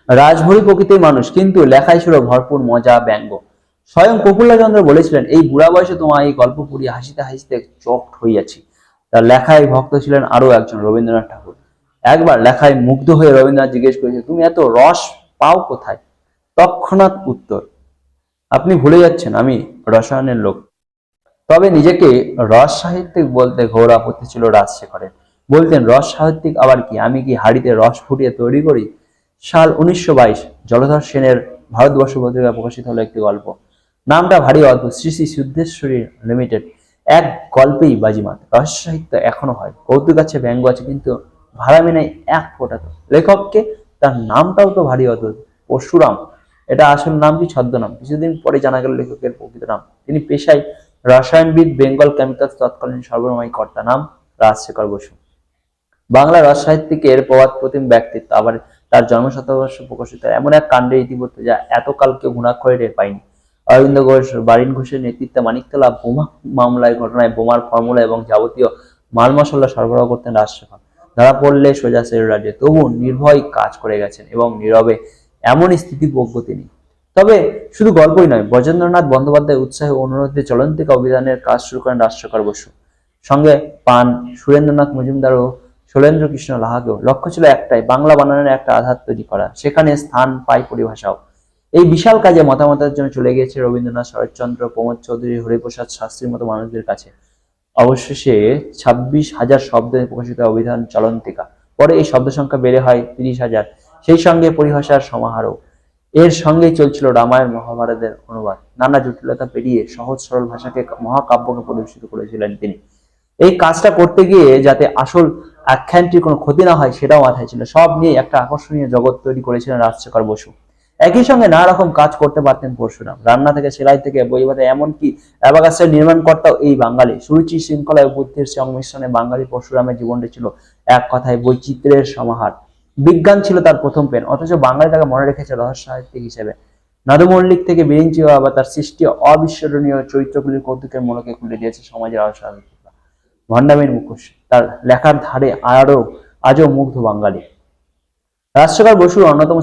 রাজভরি প্রকৃতির মানুষ, কিন্তু লেখায় ছিল ভরপুর মজা ব্যঙ্গ। স্বয়ং প্রফুল্লচন্দ্র বলেছিলেন, এই বুড়া বয়সে তোমার এই গল্প পড়িয়ে হাসিতে হাসিতে চোখড হইয়াছি। তার লেখায় ভক্ত ছিলেন আরো একজন, রবীন্দ্রনাথ ঠাকুর। একবার লেখায় মুগ্ধ হয়ে রবীন্দ্রনাথ জিজ্ঞেস করেছে, তুমি এত রস পাও কোথায়? তৎক্ষণাৎ উত্তর, আপনি ভুলে যাচ্ছেন আমি রসায়নের লোক। তবে নিজেকে রস সাহিত্যিক বলতে ঘোর আপত্তি ছিল রাজশেখরের। বলতেন, রস সাহিত্যিক আবার কি? আমি কি হাড়িতে রস ফুটিয়ে তৈরি করি? সাল 1922 জলধর সেনের ভারতবর্ষ পত্রিকা প্রকাশিত হলো একটি গল্প। নামটা ভারী অদ্ভুত, শ্রী শ্রী সিদ্ধেশ্বরী লিমিটেড। এক গল্পেই বাজিমাত। রহস্য সাহিত্য এখনো হয়, কৌতুক আছে, ব্যঙ্গ আছে, কিন্তু ভাড়ামি নেই এক ফোঁটা। তো লেখককে, তার নামটাও তো ভারী অদ্ভুত, পরশুরাম। এটা আসল নাম কি ছদ্মনাম? কিছুদিন পরে জানা গেল লেখকের প্রকৃত নাম। তিনি পেশায় রসায়নবিদ, বেঙ্গল কেমিক্যালস তৎকালীন সর্বময় কর্তা, নাম রাজশেখর বসু। বাংলা রস সাহিত্যিকের প্রবাদ প্রতিম ব্যক্তিত্ব। আবার তার জন্মশতবর্ষ প্রকাশিত এমন এক কাণ্ডের ইতিবৃত্ত যা এতকাল কেউ ঘুণাক্ষরে টের পায়নি। অরবিন্দ ঘোষ, বারিন ঘোষের নেতৃত্বে মানিকতলা বোমা মামলায় ঘটনায় বোমার ফর্মুলা এবং যাবতীয় মাল মশলা সরবরাহ করতেন রাজশেখর। ধরা পড়লে সোজা সেরের রাজ্যে, তবু নির্ভয় কাজ করে গেছেন এবং নীরবে এমন স্থিতিপ্রজ্ঞ তিনি। তবে শুধু গল্পই নয়, ব্রজেন্দ্রনাথ বন্দ্যোপাধ্যায়ের উৎসাহে অনুরোধে চলন্তিকা অভিধানের কাজ শুরু করেন রাজশেখর বসু। সঙ্গে পান সুরেন্দ্রনাথ মজুমদার ও শৈলেন্দ্র কৃষ্ণ লাহাকেও। লক্ষ্য ছিল একটাই, বাংলা বানানের একটা আধার তৈরি করা, সেখানে স্থান পায় পরিভাষাও। এই বিশাল কাজে মতামতের জন্য চলে গিয়েছে রবীন্দ্রনাথ, শরৎচন্দ্র, প্রমোদ চৌধুরী, হরিপ্রসাদ শাস্ত্রীর মতো মানুষদের কাছে। অবশেষে 26,000 শব্দে প্রকাশিত অভিধান চলন্তিকা। পরে এই শব্দ সংখ্যা বেড়ে হয় 30,000, সেই সঙ্গে পরিভাষার সমাহারও। এর সঙ্গেই চলছিল রামায়ণ মহাভারতের অনুবাদ। নানা জটিলতা পেরিয়ে সহজ সরল ভাষাকে মহাকাব্যকে পরিবেশিত করেছিলেন তিনি। এই কাজটা করতে গিয়ে যাতে আসল আখ্যানটির কোনো ক্ষতি না হয় সেটাও মাথায় ছিল। সব নিয়ে একটা আকর্ষণীয় জগৎ তৈরি করেছিলেন রাজশেখর বসু। একই সঙ্গে নানা রকম কাজ করতে পারতেন পরশুরাম। রান্না থেকে, সেলাই থেকে, বই বাঁধা, এমনকি অ্যাবাকাসের নির্মাণকর্তাও এই বাঙালি। সুরুচি, শৃঙ্খলা ও বুদ্ধির সংমিশ্রণে বাঙালি পরশুরামের জীবনটি ছিল এক কথায় বৈচিত্র্যের সমাহার। বিজ্ঞান ছিল তার প্রথম পেন, অথচ বাঙালি তাকে মনে রেখেছে রহস্য সাহিত্যিক হিসেবে। নাদু মল্লিক থেকে বিরিঞ্চি বাবা তার সৃষ্টি অবিস্মরণীয় চরিত্রগুলির কৌতুকের মনকে খুলে দিয়েছে সমাজের রহস্য। ভণ্ডামির মুখোশ, তার লেখার ধারে আজও মুগ্ধ বাঙালি। রাজশেখর বসুর অন্যতম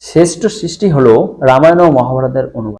শ্রেষ্ঠ সৃষ্টি হলো রামায়ণ ও মহাভারতের অনুবাদ।